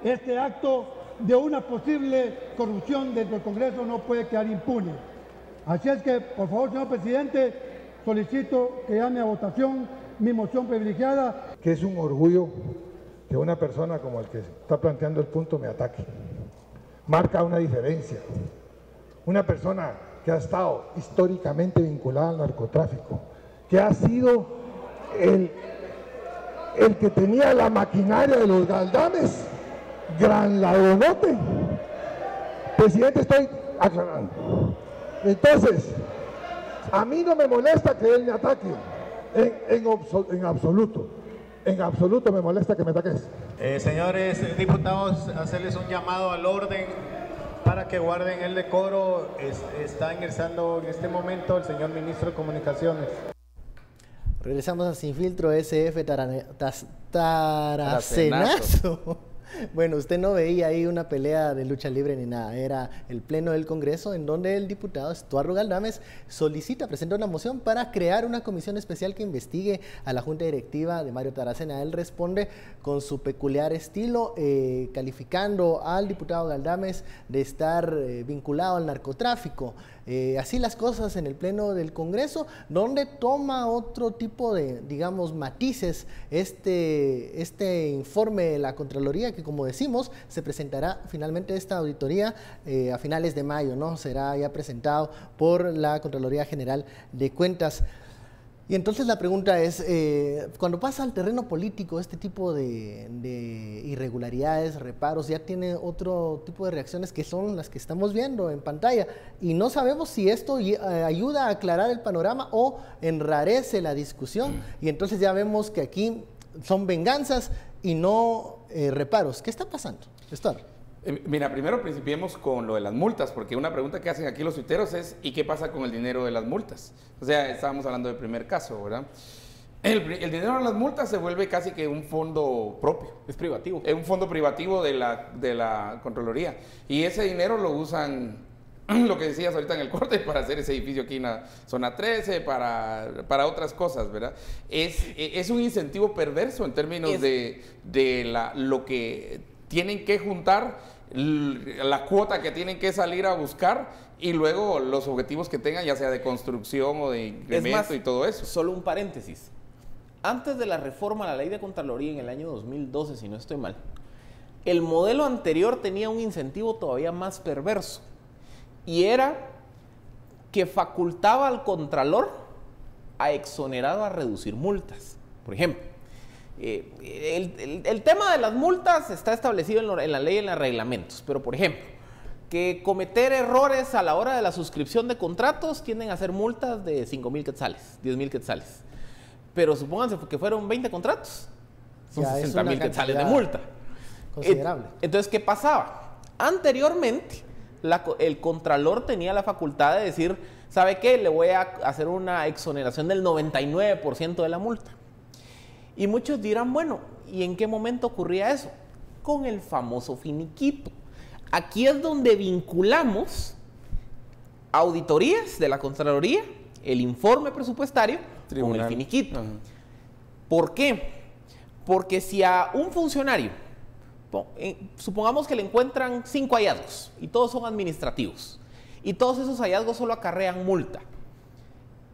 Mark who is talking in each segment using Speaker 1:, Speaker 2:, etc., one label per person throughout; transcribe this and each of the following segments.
Speaker 1: este acto de una posible corrupción dentro del Congreso no puede quedar impune. Así es que, por favor, señor presidente, solicito que llame a votación mi moción privilegiada.
Speaker 2: Que es un orgullo que una persona como el que está planteando el punto me ataque. Marca una diferencia. Una persona que ha estado históricamente vinculada al narcotráfico, que ha sido el que tenía la maquinaria de los Galdames, gran ladronote. Presidente, estoy aclarando. Entonces, a mí no me molesta que él me ataque, en absoluto. En absoluto me molesta que me ataques.
Speaker 3: Señores diputados, hacerles un llamado al orden para que guarden el decoro. Está ingresando en este momento el señor ministro de Comunicaciones.
Speaker 4: Regresamos a Sin Filtro, SF Taracenazo. Bueno, usted no veía ahí una pelea de lucha libre ni nada, era el pleno del Congreso en donde el diputado Estuardo Galdames presenta una moción para crear una comisión especial que investigue a la junta directiva de Mario Taracena. Él responde con su peculiar estilo, calificando al diputado Galdames de estar vinculado al narcotráfico. Así las cosas en el pleno del Congreso, donde toma otro tipo de, digamos, matices este informe de la Contraloría, que como decimos, se presentará finalmente esta auditoría a finales de mayo, ¿no? Será ya presentado por la Contraloría General de Cuentas. Y entonces la pregunta es, cuando pasa al terreno político este tipo de irregularidades, reparos, ya tiene otro tipo de reacciones que son las que estamos viendo en pantalla. Y no sabemos si esto ayuda a aclarar el panorama o enrarece la discusión. Y entonces ya vemos que aquí son venganzas y no reparos. ¿Qué está pasando, Estuardo?
Speaker 5: Mira, primero principiemos con lo de las multas, porque una pregunta que hacen aquí los tuiteros es ¿y qué pasa con el dinero de las multas? O sea, estábamos hablando del primer caso, ¿verdad? El dinero de las multas se vuelve casi que un fondo propio.
Speaker 6: Es privativo.
Speaker 5: Es un fondo privativo de la Contraloría. Y ese dinero lo usan, lo que decías ahorita en el corte, para hacer ese edificio aquí en la zona 13, para otras cosas, ¿verdad? Es un incentivo perverso en términos lo que tienen que juntar, la cuota que tienen que salir a buscar y luego los objetivos que tengan, ya sea de construcción o de incremento y todo eso.
Speaker 6: Solo un paréntesis. Antes de la reforma a la ley de Contraloría en el año 2012, si no estoy mal, el modelo anterior tenía un incentivo todavía más perverso y era que facultaba al Contralor a exonerado a reducir multas. Por ejemplo, el tema de las multas está establecido en la ley y en los reglamentos, pero por ejemplo, que cometer errores a la hora de la suscripción de contratos tienden a ser multas de 5,000 quetzales, 10,000 quetzales. Pero supónganse que fueron 20 contratos, son 60,000 quetzales de multa.
Speaker 4: Considerable.
Speaker 6: Entonces, ¿qué pasaba? Anteriormente, el Contralor tenía la facultad de decir, ¿sabe qué? Le voy a hacer una exoneración del 99% de la multa. Y muchos dirán, bueno, ¿y en qué momento ocurría eso? Con el famoso finiquito. Aquí es donde vinculamos auditorías de la Contraloría, el informe presupuestario, con el finiquito. ¿Por qué? Porque si a un funcionario, supongamos que le encuentran 5 hallazgos y todos son administrativos, y todos esos hallazgos solo acarrean multa.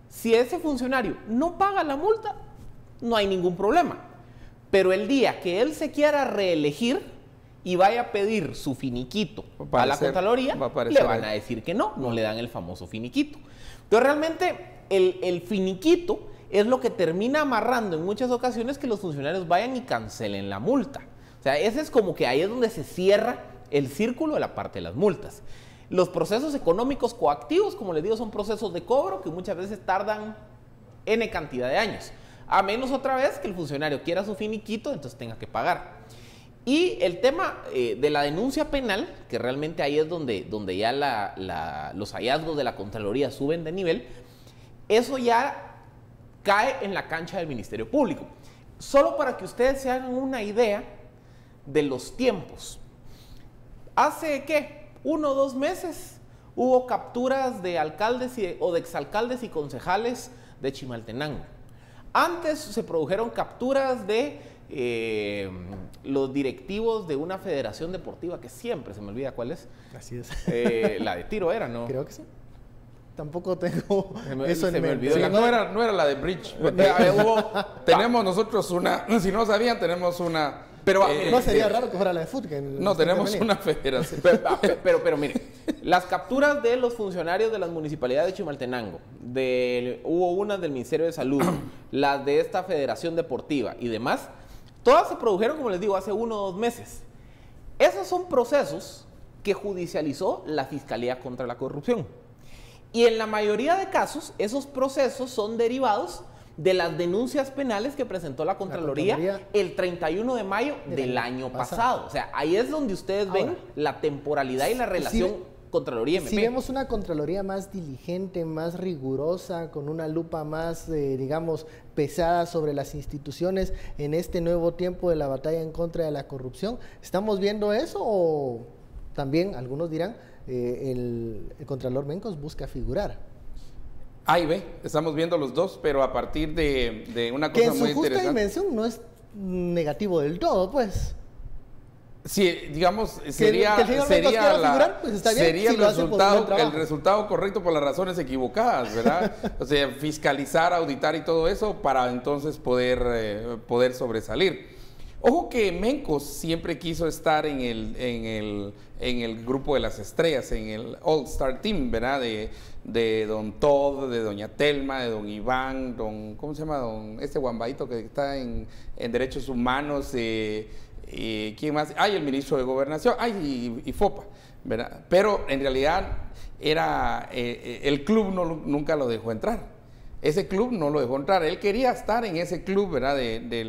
Speaker 6: Si ese funcionario no paga la multa, no hay ningún problema. Pero el día que él se quiera reelegir y vaya a pedir su finiquito a la Contraloría, le van a decir que no le dan el famoso finiquito. Entonces realmente el finiquito es lo que termina amarrando en muchas ocasiones que los funcionarios vayan y cancelen la multa. O sea, ese es como que ahí es donde se cierra el círculo de la parte de las multas. Los procesos económicos coactivos, como les digo, son procesos de cobro que muchas veces tardan N cantidad de años. A menos otra vez que el funcionario quiera su finiquito, entonces tenga que pagar. Y el tema de la denuncia penal, que realmente ahí es donde ya los hallazgos de la Contraloría suben de nivel, eso ya cae en la cancha del Ministerio Público. Solo para que ustedes se hagan una idea de los tiempos. Hace, ¿qué? 1 o 2 meses hubo capturas de alcaldes o de exalcaldes y concejales de Chimaltenango. Antes se produjeron capturas de los directivos de una federación deportiva, que siempre se me olvida cuál es.
Speaker 4: Así es.
Speaker 6: La de tiro era, ¿no?
Speaker 4: Creo que sí. Tampoco tengo
Speaker 6: eso en mente.
Speaker 5: Sí, no era la de Bridge. Tenemos nosotros una, si no sabían, tenemos una...
Speaker 6: Pero
Speaker 4: no sería raro que fuera la de fútbol.
Speaker 5: No, tenemos una federación.
Speaker 6: Pero mire, las capturas de los funcionarios de las municipalidades de Chimaltenango, hubo unas del Ministerio de Salud, las de esta federación deportiva y demás, todas se produjeron, como les digo, hace 1 o 2 meses. Esos son procesos que judicializó la Fiscalía contra la Corrupción. Y en la mayoría de casos, esos procesos son derivados de las denuncias penales que presentó la Contraloría el 31 de mayo del año pasado. O sea, ahí es donde ustedes ven la temporalidad y la relación Contraloría-MP.
Speaker 4: Si vemos una Contraloría más diligente, más rigurosa, con una lupa más, digamos, pesada sobre las instituciones en este nuevo tiempo de la batalla en contra de la corrupción, ¿estamos viendo eso o también, algunos dirán, el Contralor Mencos busca figurar?
Speaker 5: A y B, estamos viendo los dos, pero a partir de una cosa muy interesante. Que en su justa
Speaker 4: dimensión no es negativo del todo, pues.
Speaker 5: Sí, digamos, sería el resultado correcto por las razones equivocadas, ¿verdad? O sea, fiscalizar, auditar y todo eso para entonces poder sobresalir. Ojo que Mencos siempre quiso estar en el grupo de las estrellas, en el All-Star Team, ¿verdad? De don Todd, de doña Telma, de don Iván, ¿cómo se llama? Este guambaito que está en Derechos Humanos, ¿quién más? El ministro de Gobernación, y FOPA, ¿verdad? Pero en realidad el club nunca lo dejó entrar. Ese club no lo dejó entrar. Él quería estar en ese club, ¿verdad? De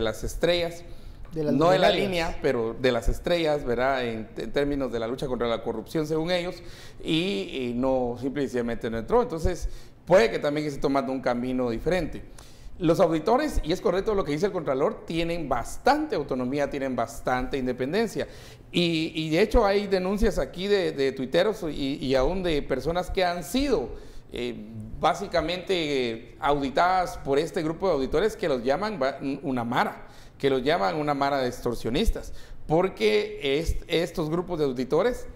Speaker 5: las estrellas. No de la línea, pero de las estrellas, ¿verdad? En términos de la lucha contra la corrupción, según ellos, y no, simplemente no entró. Entonces, puede que también esté tomando un camino diferente. Los auditores, y es correcto lo que dice el Contralor, tienen bastante autonomía, tienen bastante independencia. Y de hecho hay denuncias aquí de tuiteros y aún de personas que han sido básicamente auditadas por este grupo de auditores que los llaman una mara, de extorsionistas, porque estos grupos de auditores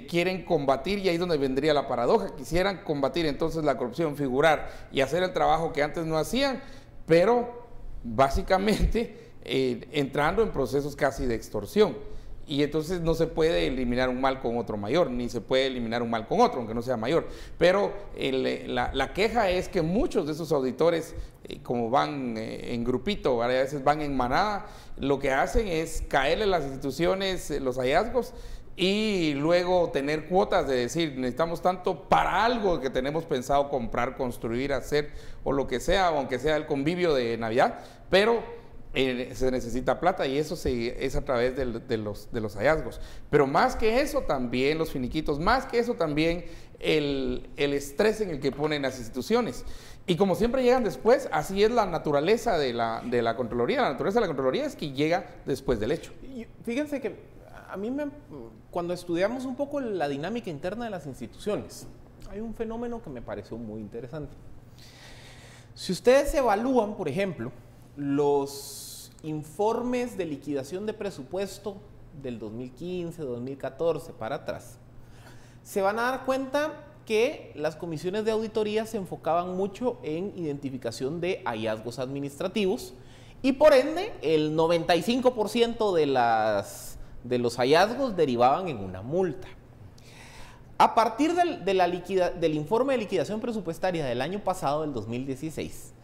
Speaker 5: quieren combatir, y ahí es donde vendría la paradoja, quisieran combatir entonces la corrupción, figurar y hacer el trabajo que antes no hacían, pero básicamente entrando en procesos casi de extorsión. Y entonces no se puede eliminar un mal con otro mayor, ni se puede eliminar un mal con otro, aunque no sea mayor. Pero la queja es que muchos de esos auditores, como van en grupito, a veces van en manada, lo que hacen es caerle a las instituciones los hallazgos y luego tener cuotas de decir, necesitamos tanto para algo que tenemos pensado comprar, construir, hacer o lo que sea, aunque sea el convivio de Navidad, pero se necesita plata, y eso es a través de los hallazgos. Pero más que eso también los finiquitos, más que eso también el estrés en el que ponen las instituciones. Y como siempre llegan después, así es la naturaleza de la Contraloría. La naturaleza de la Contraloría es que llega después del hecho.
Speaker 6: Fíjense que a mí cuando estudiamos un poco la dinámica interna de las instituciones, hay un fenómeno que me pareció muy interesante. Si ustedes evalúan, por ejemplo, los informes de liquidación de presupuesto del 2015, 2014 para atrás, se van a dar cuenta que las comisiones de auditoría se enfocaban mucho en identificación de hallazgos administrativos y por ende el 95% de los hallazgos derivaban en una multa. A partir del informe de liquidación presupuestaria del año pasado, del 2016,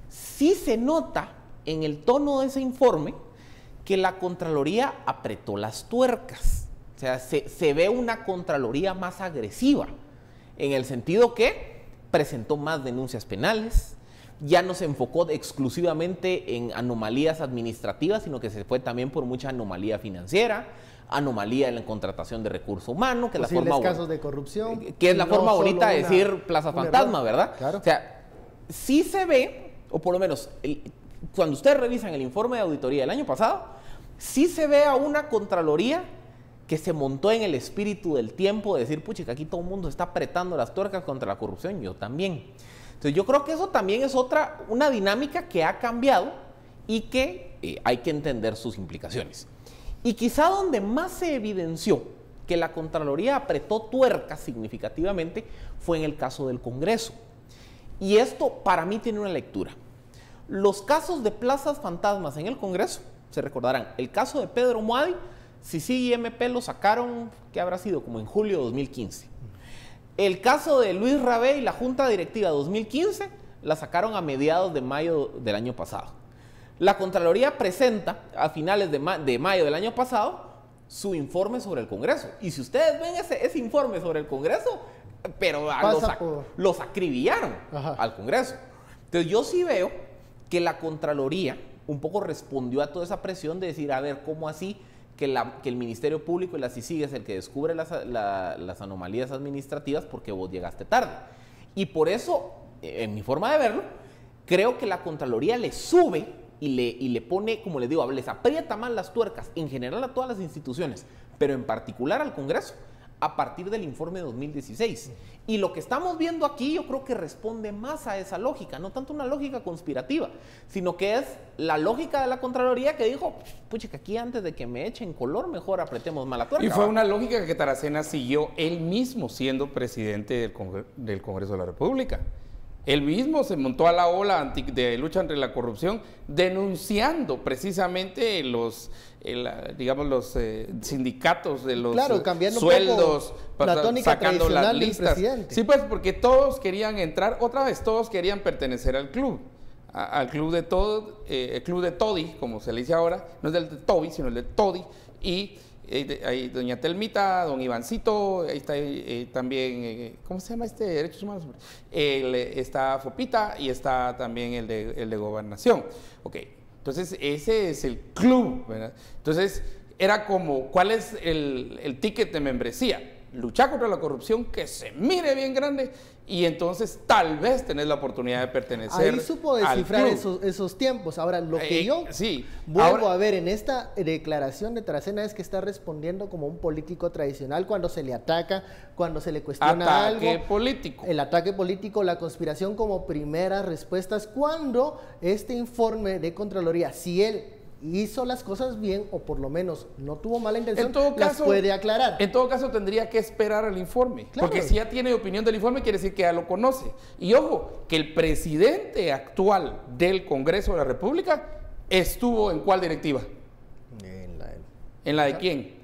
Speaker 6: sí se nota en el tono de ese informe que la Contraloría apretó las tuercas. O sea, se ve una Contraloría más agresiva, en el sentido que presentó más denuncias penales, ya no se enfocó exclusivamente en anomalías administrativas, sino que se fue también por mucha anomalía financiera, anomalía en la contratación de recurso humano, que es la forma
Speaker 4: casos de corrupción,
Speaker 6: que es la forma bonita de decir Plaza Fantasma, error, ¿verdad?
Speaker 4: Claro.
Speaker 6: O sea, sí se ve, o por lo menos cuando ustedes revisan el informe de auditoría del año pasado, sí se ve a una Contraloría que se montó en el espíritu del tiempo de decir, puchica, aquí todo el mundo está apretando las tuercas contra la corrupción, yo también. Entonces yo creo que eso también es una dinámica que ha cambiado y que hay que entender sus implicaciones. Y quizá donde más se evidenció que la Contraloría apretó tuercas significativamente fue en el caso del Congreso. Y esto para mí tiene una lectura. Los casos de plazas fantasmas en el Congreso, se recordarán, el caso de Pedro Moadi, CICIG y MP lo sacaron, ¿qué habrá sido? Como en julio de 2015. El caso de Luis Rabé y la Junta Directiva 2015 la sacaron a mediados de mayo del año pasado. La Contraloría presenta a finales de mayo del año pasado su informe sobre el Congreso. Y si ustedes ven ese informe sobre el Congreso, pero los acribillaron al Congreso. Entonces yo sí veo que la Contraloría un poco respondió a toda esa presión de decir, a ver, ¿cómo así que el Ministerio Público y la CICIG es el que descubre las anomalías administrativas porque vos llegaste tarde? Y por eso, en mi forma de verlo, creo que la Contraloría le sube y le pone, como les digo, les aprieta más las tuercas, en general a todas las instituciones, pero en particular al Congreso, a partir del informe de 2016. Y lo que estamos viendo aquí yo creo que responde más a esa lógica, no tanto una lógica conspirativa, sino que es la lógica de la Contraloría que dijo, pucha, que aquí antes de que me echen color, mejor apretemos más la tuerca.
Speaker 5: Y fue una lógica que Taracena siguió él mismo siendo presidente del Congreso de la República. Él mismo se montó a la ola de lucha contra la corrupción, denunciando precisamente los sindicatos de los sueldos,
Speaker 4: la tónica
Speaker 5: sacando las listas.
Speaker 4: Presidente.
Speaker 5: Sí, pues porque todos querían entrar, otra vez todos querían pertenecer al club. Al club de el club de Todi, como se le dice ahora, no es del de Toby, sino el de Todi, y ahí doña Telmita, don Ivancito, ahí está también, ¿cómo se llama este? Derechos Humanos. Está Fopita y está también el de Gobernación. Ok, entonces ese es el club, ¿verdad? Entonces era como, ¿cuál es el ticket de membresía? Luchar contra la corrupción, que se mire bien grande, y entonces tal vez tenés la oportunidad de pertenecer.
Speaker 4: Ahí supo descifrar esos tiempos. Ahora, lo que yo vuelvo a ver en esta declaración de Taracena es que está respondiendo como un político tradicional cuando se le ataca, cuando se le cuestiona algo.
Speaker 5: Ataque político.
Speaker 4: El ataque político, la conspiración como primeras respuestas, cuando este informe de Contraloría, si él hizo las cosas bien o por lo menos no tuvo mala intención, las puede aclarar.
Speaker 5: En todo caso tendría que esperar al informe,
Speaker 4: claro,
Speaker 5: porque si ya tiene opinión del informe quiere decir que ya lo conoce. Y ojo, que el presidente actual del Congreso de la República estuvo en ¿cuál directiva? ¿En la de quién?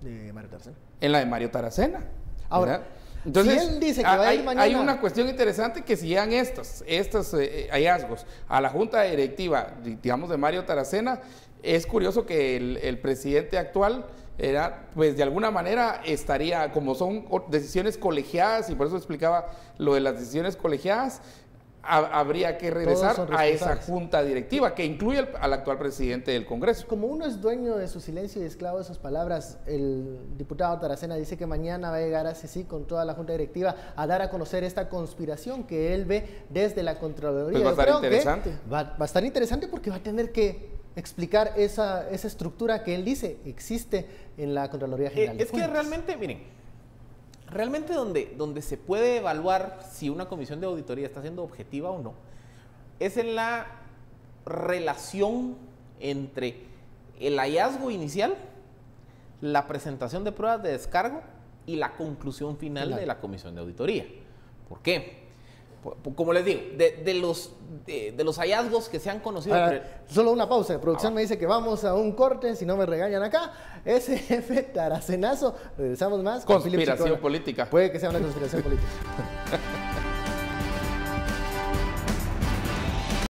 Speaker 4: De Mario Taracena.
Speaker 5: En la de Mario Taracena.
Speaker 4: Ahora,
Speaker 5: ¿verdad? Entonces,
Speaker 4: si él dice que va a ir mañana,
Speaker 5: hay una cuestión interesante que si llegan estos hallazgos a la junta directiva, digamos, de Mario Taracena, es curioso que el presidente actual pues de alguna manera estaría, como son decisiones colegiadas, y por eso explicaba lo de las decisiones colegiadas, habría que regresar a esa junta directiva que incluye al actual presidente del Congreso.
Speaker 4: Como uno es dueño de su silencio y esclavo de sus palabras, el diputado Taracena dice que mañana va a llegar a CICIG con toda la junta directiva a dar a conocer esta conspiración que él ve desde la Contraloría.
Speaker 5: Pues va a estar interesante.
Speaker 4: Va a estar interesante porque va a tener que explicar esa estructura que él dice existe en la Contraloría General.
Speaker 6: Es que realmente, miren, realmente donde se puede evaluar si una comisión de auditoría está siendo objetiva o no, es en la relación entre el hallazgo inicial, la presentación de pruebas de descargo y la conclusión final de la comisión de auditoría. ¿Por qué? Como les digo, de los hallazgos que se han conocido...
Speaker 4: Solo una pausa, la producción me dice que vamos a un corte, si no me regañan acá. SF Taracenazo, regresamos más.
Speaker 5: Conspiración política.
Speaker 4: Puede que sea una conspiración política.